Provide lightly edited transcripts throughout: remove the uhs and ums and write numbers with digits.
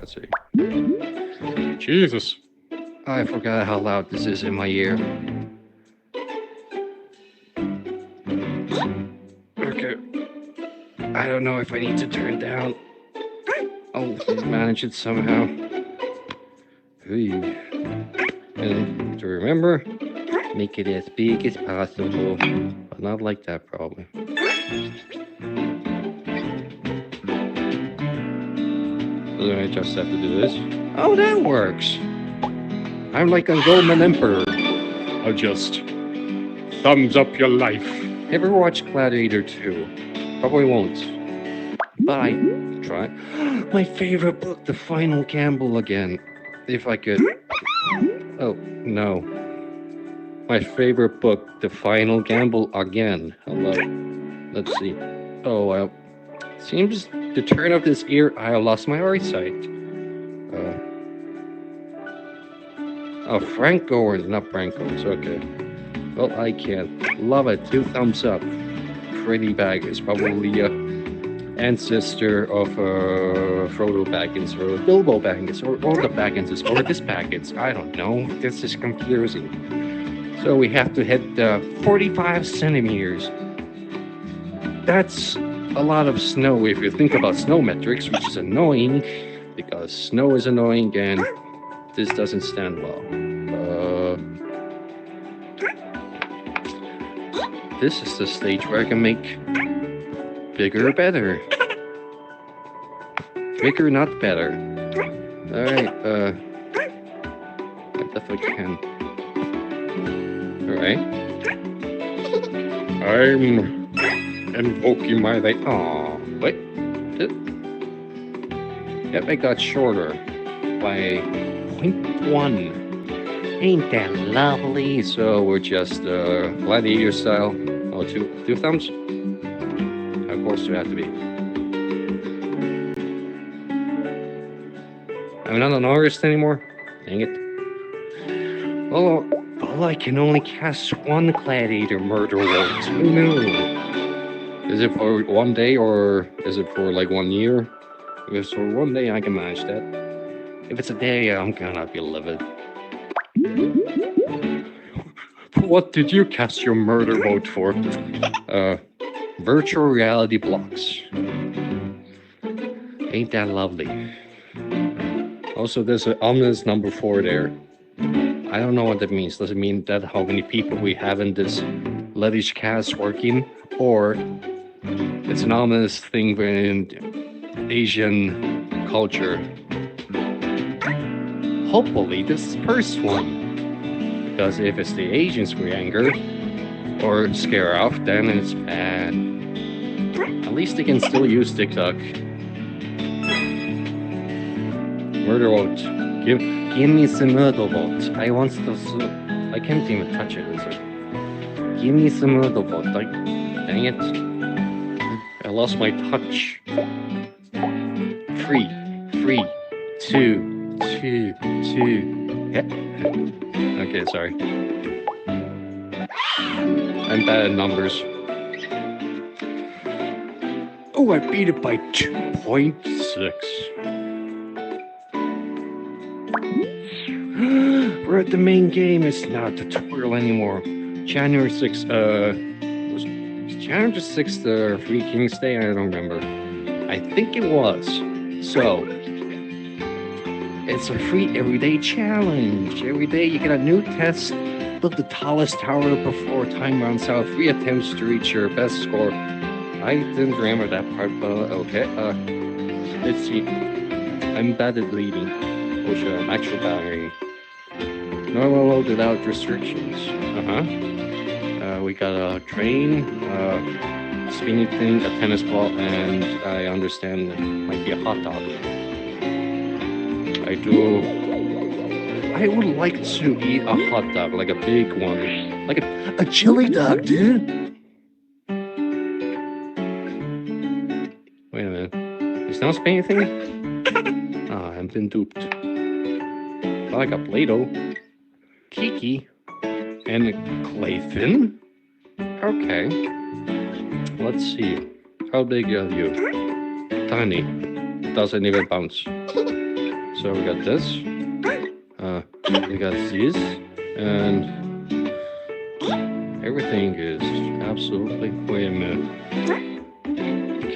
Let's see. Jesus. I forgot how loud this is in my ear. Okay. I don't know if I need to turn down. I'll manage it somehow. And to remember, make it as big as possible, but not like that probably. So I just have to do this. Oh, that works. I'm like a Roman emperor. I'll just thumbs up your life. Ever watch Gladiator 2? Probably won't. But I try. My favorite book, The Final Gamble again. If I could. Oh, no. My favorite book, The Final Gamble again. Hello. Let's see. Oh, well. Seems to turn off this ear, I lost my eyesight. Oh, Franco or not Franco's, okay. Well, I can't. Love it. 2 thumbs up. Freddy Baggins, probably ancestor of Frodo Baggins, or Bilbo Baggins, or all the Bagginses, or this Baggins. I don't know. This is confusing. So we have to hit 45 centimeters. That's a lot of snow if you think about snow metrics, which is annoying, because snow is annoying and this doesn't stand well. This is the stage where I can make bigger, better. Bigger, not better. Alright, I definitely can. Alright. I'm invoking my light. Aw, wait. Yep, I got shorter by 0.1. Ain't that lovely? So we're just gladiator style. Oh, two thumbs? Of course, there have to be. I'm not an artist anymore. Dang it. Oh, well, I can only cast 1 gladiator murder vote. Who knew? Is it for 1 day or is it for like 1 year? If it's for 1 day, I can manage that. If it's a day, I'm gonna be livid. What did you cast your murder vote for? Virtual reality blocks. Ain't that lovely? Also, there's an ominous number 4 there. I don't know what that means. Does it mean that how many people we have in this LettishCast working? Or it's an ominous thing in Asian culture? Hopefully, this first one. Because if it's the Asians we anger or scare off, then it's bad. At least they can still use TikTok. Murder vote. Give me some murder vote. I want to. I can't even touch it. Is it? Give me some murder vote. Like, dang it! I lost my touch. 3, 2. Yeah. Okay, sorry. I'm bad at numbers. Oh, I beat it by 2.6. We're at the main game. It's not a tutorial anymore. January 6th, was January 6th, Free King's Day? I don't remember. I think it was. So, it's a free everyday challenge. Every day you get a new test. Build the tallest tower before time runs out. 3 attempts to reach your best score. I didn't remember that part, but okay. Let's see. I'm bad at leading. Oh shit, I'm actually battery. Normal mode without restrictions. We got a train, spinning thing, a tennis ball, and I understand it might be a hot dog. I would like to eat a hot dog, like a big one. Like a chili dog, dude. Wait a minute. Is now spinning thing? Ah, I've been duped. Oh, I got Play-Doh, Kiki, and Clayton. Okay. Let's see. How big are you? Tiny. Doesn't even bounce. So we got this. We got this, and everything is absolutely. Wait a minute.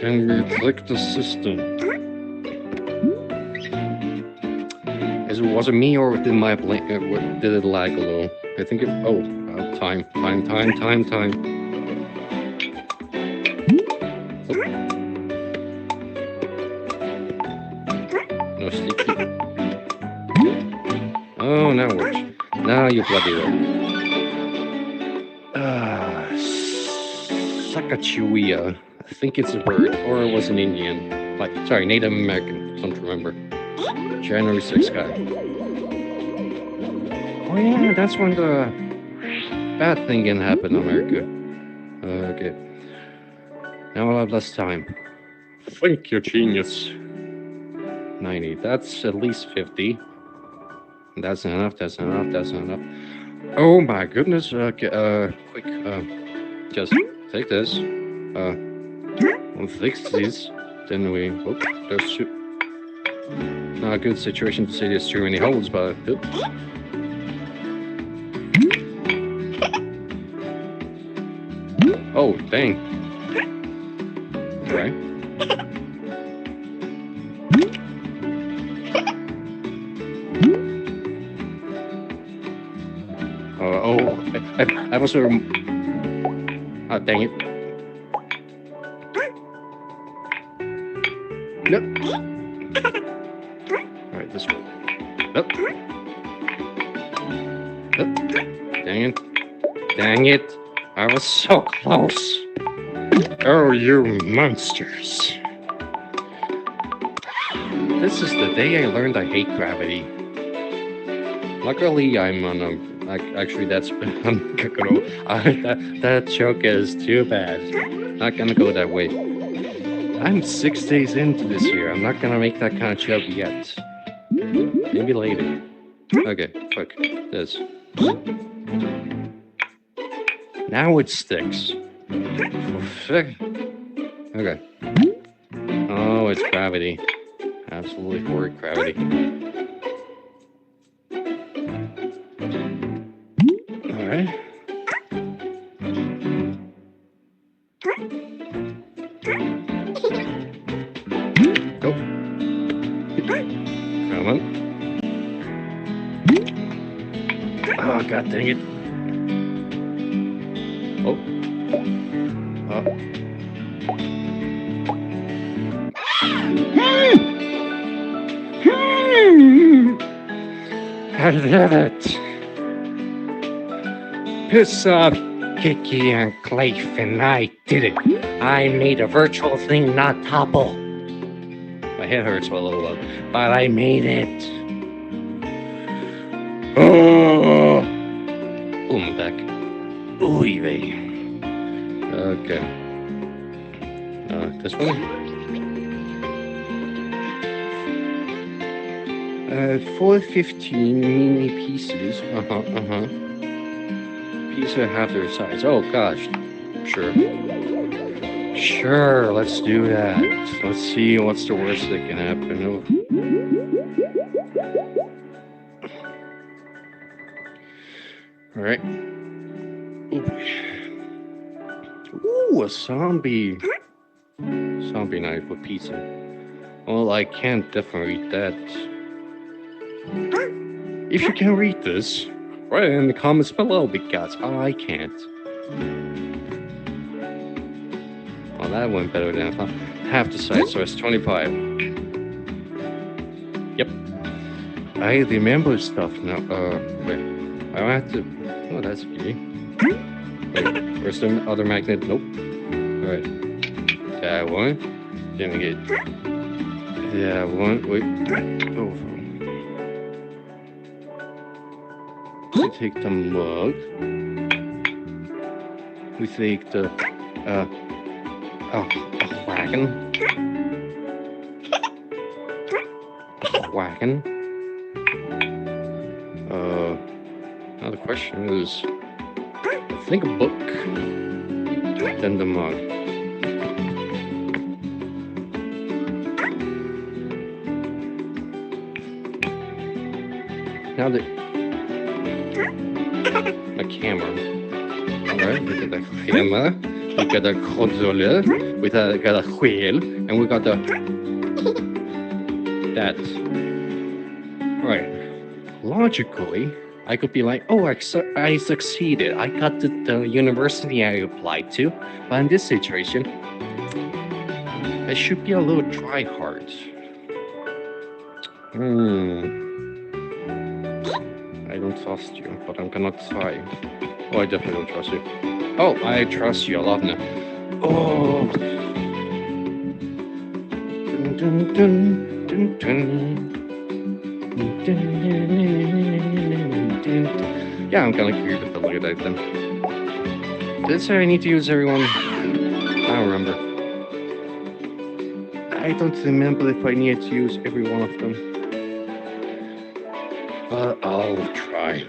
Can we click the system? Was it me or did my did it lag a little? I think it. Oh, time. Oh. No sticky. Oh, now it works. Now you bloody work. Sacagawea. I think it's a bird, or it was an Indian. Sorry, Native American. Don't remember. January 6th guy. Oh yeah, that's when the bad thing can happen in America. Okay. Now I'll have less time. Thank you, genius. 90. That's at least 50. That's enough. Oh my goodness. Okay, quick. Just take this. We'll fix this. Then we. Oh, there's two. Not a good situation to say there's too many holes, but. Oh, dang. Alright. I was sort of. Oh, dang it. Nope. Alright, this way. Nope. Nope. Dang it. I was so close. Oh, you monsters. This is the day I learned I hate gravity. Luckily, I'm on a... Actually, that's... that joke is too bad. Not gonna go that way. I'm 6 days into this year. I'm not gonna make that kind of joke yet. Maybe later. Okay, fuck. This. Now it sticks. Okay. Oh, it's gravity. Absolutely horrid gravity. Alright. Go. Come on. Oh, god dang it. Oh. I did it. Piss off, Kiki and Clayton. I did it. I made a virtual thing not topple. My head hurts a little bit, but I made it. Oh, I'm back. Ooh, vey. Okay. This one? 415 mini pieces. Pieces half their size. Oh gosh. Sure, let's do that. Let's see what's the worst that can happen. Alright. Ooh, a zombie knife with pizza. Well, I can't definitely eat that. If you can read this, write it in the comments below because I can't. Well, that went better than I thought. Half the size, so it's 25. Yep. I remember stuff now. Wait. I have to. Oh, that's easy. Wait, where's the other magnet? Nope. Alright. That one. Then we get. That one. Wait. Oh. We take the mug. We take the wagon. Now the question is, I think a book, then the mug. Now the camera. Alright, we got the camera, we got the controller, we got a wheel, and we got the... that. Right. Logically, I could be like, oh, I succeeded. I got the university I applied to. But in this situation, I should be a little try-hard. I don't trust you, but I'm gonna try. Oh, I definitely don't trust you. Oh, I trust you a lot now. Oh. Dun, dun, dun, dun, dun. Yeah, I'm gonna agree with the look at that then. Did it say I need to use everyone? I don't remember. I don't remember if I needed to use every one of them. But I'll try.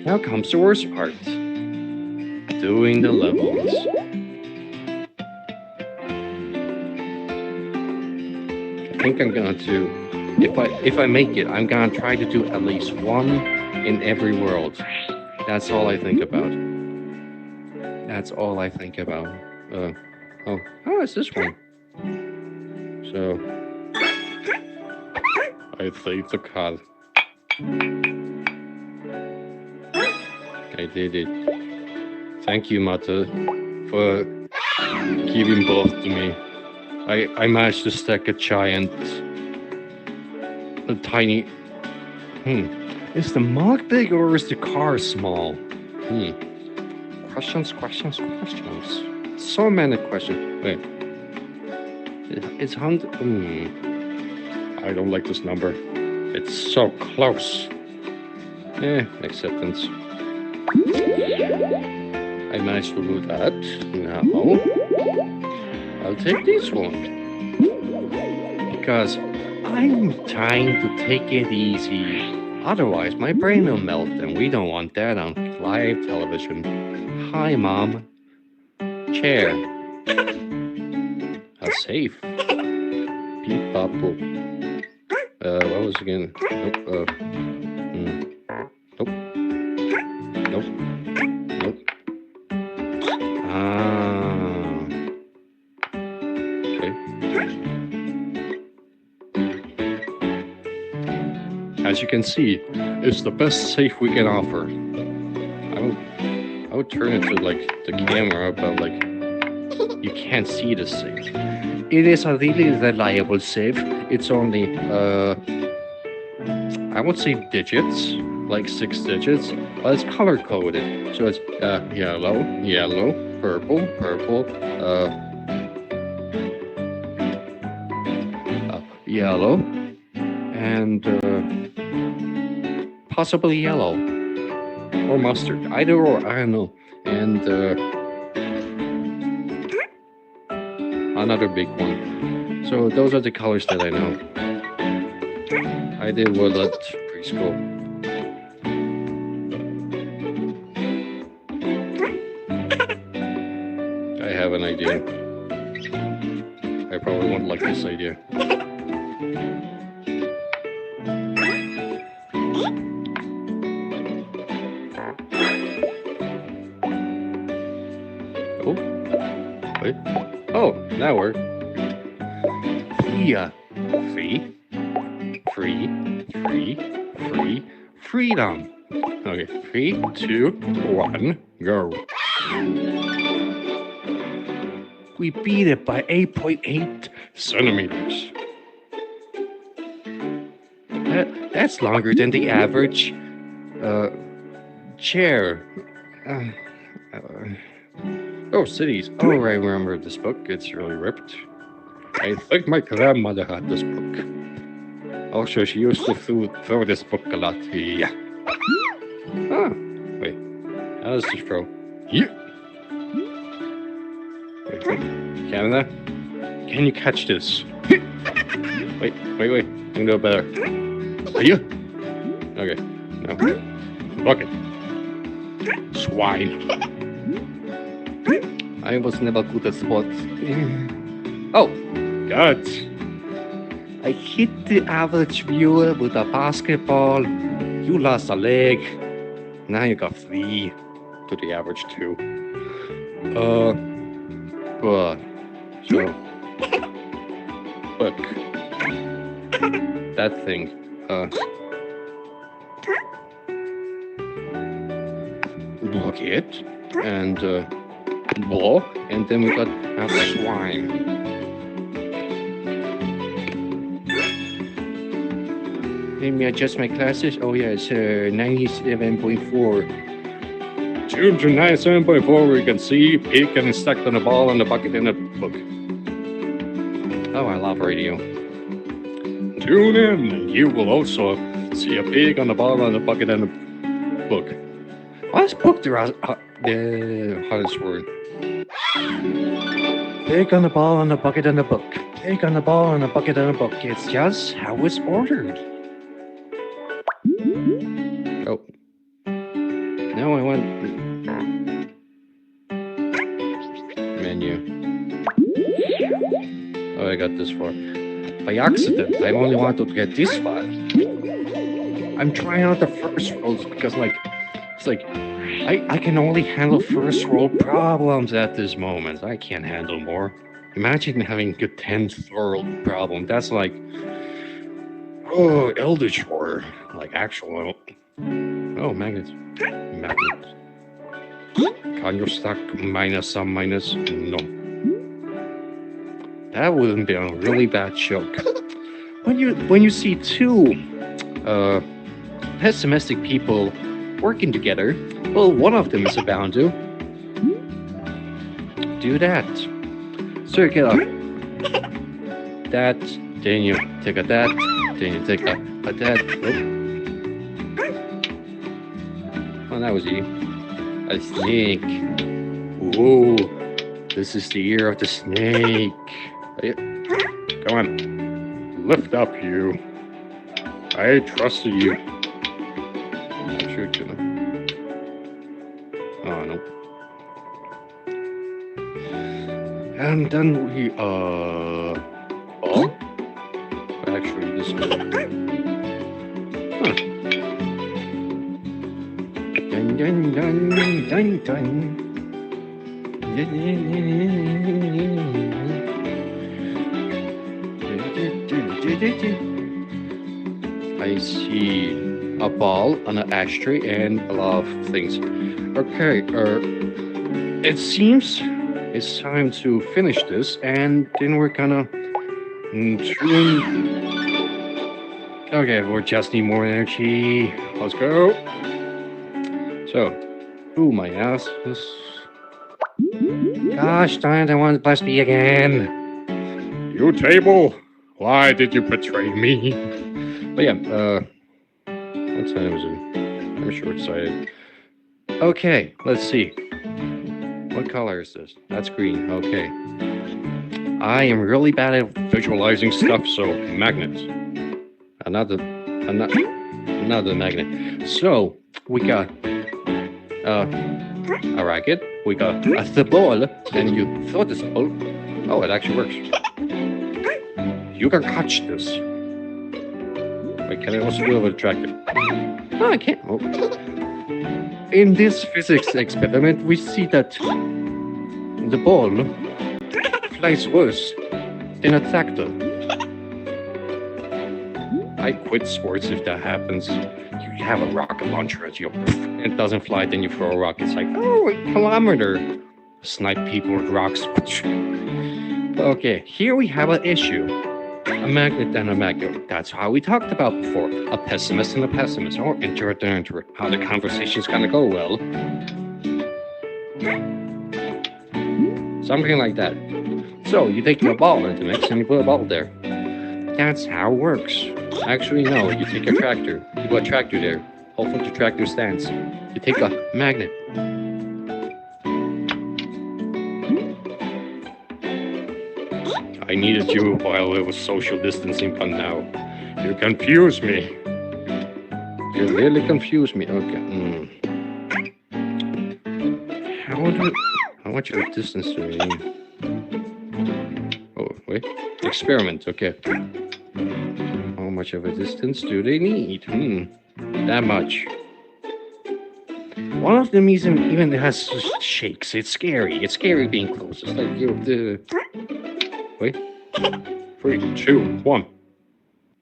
Now comes the worst part. Doing the levels. I think I'm gonna do, if I make it, I'm gonna try to do at least one in every world. That's all I think about. That's all I think about. Oh, it's this one. So I saved the card. I did it. Thank you, Mata, for giving both to me. I managed to stack a tiny... Is the mug big or is the car small? Questions. So many questions. Wait. It's 100... I don't like this number. It's so close. Acceptance. I managed to do that. Now, I'll take this one. Because I'm trying to take it easy. Otherwise, my brain will melt, and we don't want that on live television. Hi, Mom. Chair. A safe. Beep, bop, boop. What was it again? Nope. Okay. As you can see, it's the best safe we can offer. I would turn it to like the camera, but like you can't see the safe. It is a really reliable safe. It's only I would say digits, like 6 digits, but it's color coded. So it's yellow, purple, yellow, and possibly yellow or mustard, either or, I don't know. And another big one. So those are the colors that I know. I did well at preschool. I have an idea. I probably won't like this idea. Oh, wait. Oh, that worked. Yeah. Freedom. Okay, 3, 2, 1, go. We beat it by 8.8 centimeters. That's longer than the average chair. Cities. Oh, I remember this book. It's really ripped. I think my grandmother had this book. Also, she used to throw this book a lot. Yeah. Wait. How does this throw? Yeah. Wait. Canada? Can you catch this? Wait. I can do it better. Are you? Okay. No. Bucket. Swine. I was never good at sports. Oh, God. I hit the average viewer with a basketball. You lost a leg. Now you got 3 to the average 2. So, look, that thing, look it, and, ball, and then we got a swine. Let me adjust my glasses. Oh yeah, it's 97.4. Tune to 97.4 we can see pig getting stuck on the ball and the bucket in the book. Oh, I love radio. Tune in. You will also see a pig on the ball and the bucket and the book. What's book the hardest word? Pig on the ball and the bucket and the book. Pig on the ball and the bucket and the book. It's just how it's ordered. Oh. Now I want menu. Oh, I got this far. By accident, I only wanted to get this far. I'm trying out the first rolls because, it's like, I can only handle first roll problems at this moment. I can't handle more. Imagine having a 10th world problem. That's like, Eldritch Horror. Like actual. Oh, magnets. Magnets. Can you stack minus some minus? No. That wouldn't be a really bad joke. When you see 2 pessimistic people working together, well, one of them is bound to do that. Circular. That, then you take a that, then you take a that. Oh, that was you. A snake. Ooh, this is the year of the snake. Come on, lift up, you. I trusted you. I should do that. Oh no. And then we oh, actually this is. Huh. Dun dun dun dun dun. I see a ball on an ashtray and a lot of things. Okay, it seems it's time to finish this, and then we're gonna okay, we just need more energy. Let's go. So, ooh, my ass. Gosh darn it, I want to bless me again. You table, why did you betray me? But yeah, what time is it? I'm short-sighted. Okay, let's see. What color is this? That's green, okay. I am really bad at visualizing stuff, so magnets. Another magnet. So, we got a racket, we got the ball, and you throw this ball. Oh, it actually works. You can catch this. Wait, can I also do it with a tractor? No, I can't. Oh. In this physics experiment, we see that the ball flies worse than a tractor. I quit sports if that happens. You have a rocket launcher at you, it doesn't fly, then you throw a rock. It's like, oh, a kilometer. Snipe people with rocks. Okay, here we have an issue. A magnet and a magnet. That's how we talked about before. A pessimist and a pessimist. Or introvert and introvert. How the conversation's gonna go well. Something like that. So, you take your ball into the mix and you put a ball there. That's how it works. Actually, no. You take a tractor. You put a tractor there. Hopefully the tractor stands. You take a magnet. I needed you while it was social distancing, but now you confuse me. You really confuse me. Okay. How much of a distance do I need? Oh, wait. Experiment. Okay. much of a distance do they need? That much. One of them even has shakes. It's scary. It's scary being close. It's like you're the. Wait. 3, 2, 1.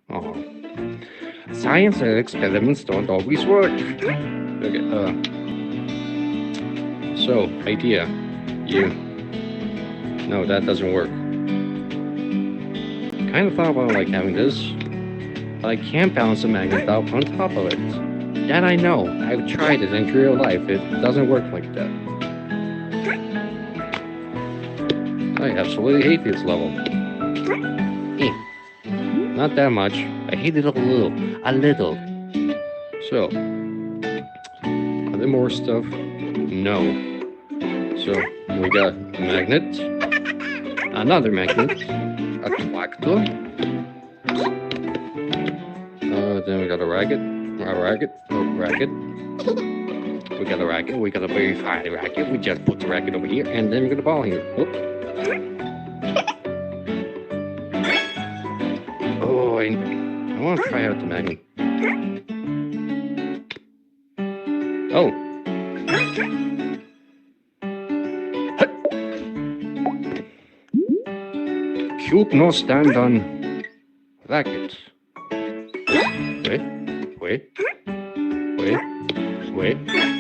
Oh. Science experiments don't always work. Okay. So, idea. You. No, that doesn't work. Kind of thought about like having this, but I can't balance a magnet up on top of it. That I know. I've tried it in real life. It doesn't work like that. I absolutely hate this level. Not that much. I hate it a little. A little. So, are there more stuff? No. So, we got a magnet, another magnet, a tractor, then we got a racket, we got a racket, we got a very fine racket, we just put the racket over here, and then we got a ball here. Oh, I want to try out the magnet. Oh. Cube no stand on racket. Wait.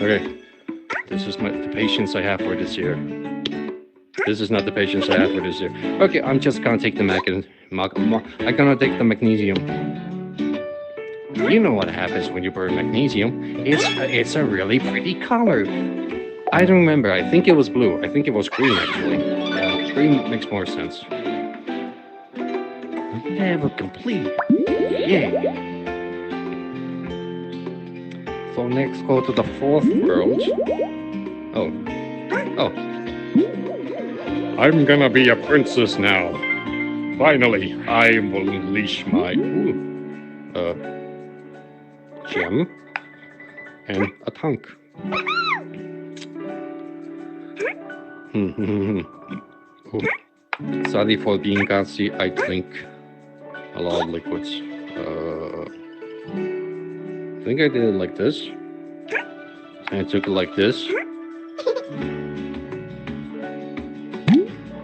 Okay. This is not the patience I have for this year. This is not the patience I have for this year. Okay, I'm just gonna take the magnet. I'm gonna take the magnesium. You know what happens when you burn magnesium. It's a really pretty color. I don't remember. I think it was blue. I think it was green, actually. Green makes more sense. Never complete. Yeah. So next, go to the 4th world. Oh. I'm gonna be a princess now. Finally, I will unleash my gem and a tank. Sorry for being gassy. I drink a lot of liquids. I think I did it like this. And I took it like this.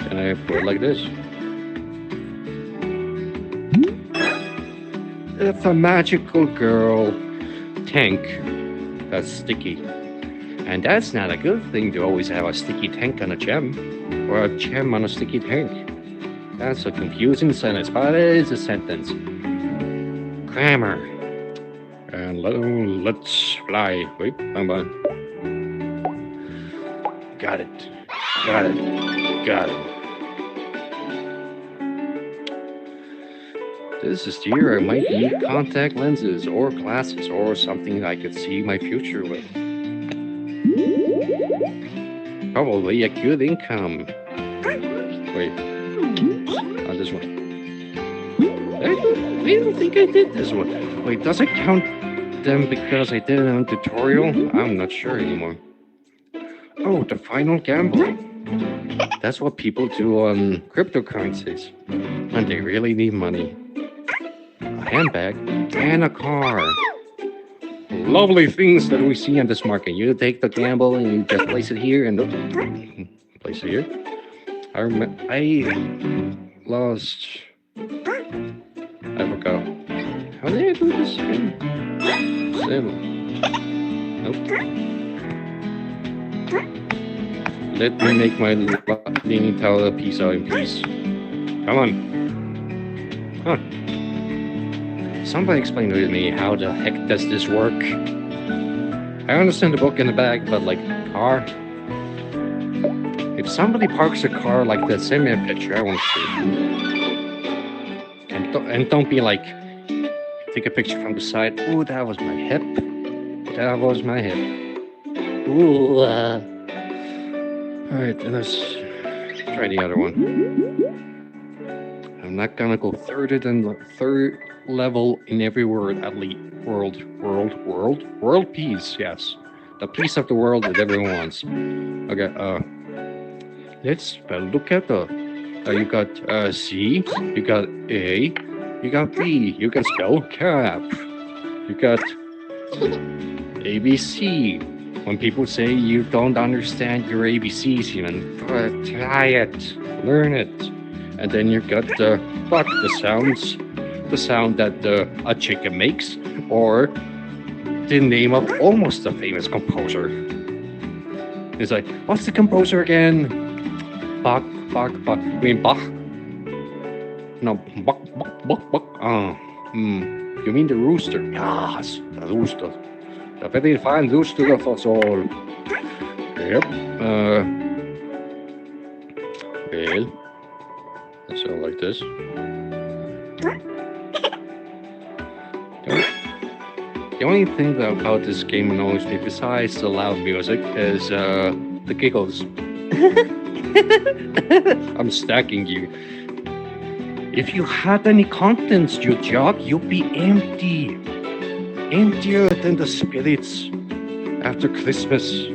And I put it like this. It's a magical girl tank that's sticky. And that's not a good thing to always have a sticky tank on a gem. Or a gem on a sticky tank. That's a confusing sentence, but it is a sentence. Grammar. And let's fly. Wait, hang on. Got it. This is the year I might need contact lenses or glasses or something I could see my future with. Probably a good income. Wait. Oh, this one. I don't think I did this one. Wait, does it count them because I did it on tutorial? I'm not sure anymore. Oh, the final gamble. That's what people do on cryptocurrencies. And they really need money. A handbag and a car. Lovely things that we see on this market. You take the gamble and you just place it here and place it here. I lost. I forgot. How did I do this again? 7. Nope. Let me make my leaning tower piece out in peace. Come on. Huh. Somebody explain to me how the heck does this work? I understand the book in the bag, but like car. If somebody parks a car like that, send me a picture. I want to see it. And don't be like, take a picture from the side. Ooh, that was my hip. That was my hip. Ooh. All right, then let's try the other one. I'm not gonna go third level in every word. At least world peace. Yes, the peace of the world that everyone wants. Okay. Let's look at the. You got C. You got A. You got B. You can spell cap. You got ABC. When people say you don't understand your ABCs, even try it, learn it. And then you got the buck, the sound that a chicken makes, or the name of almost a famous composer. It's like, what's the composer again? Bach. I mean Bach. No, Bach. You mean the rooster? Yes, the rooster. The very fine rooster of us all. Yep. Well, that's all like this. The only thing about this game annoys me, besides the loud music, is the giggles. I'm stacking you. If you had any contents, you jog, you'd be empty. Emptier than the spirits after Christmas.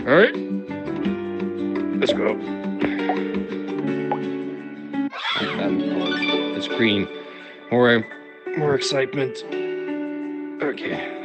Alright, let's go. It's green. More excitement. Okay.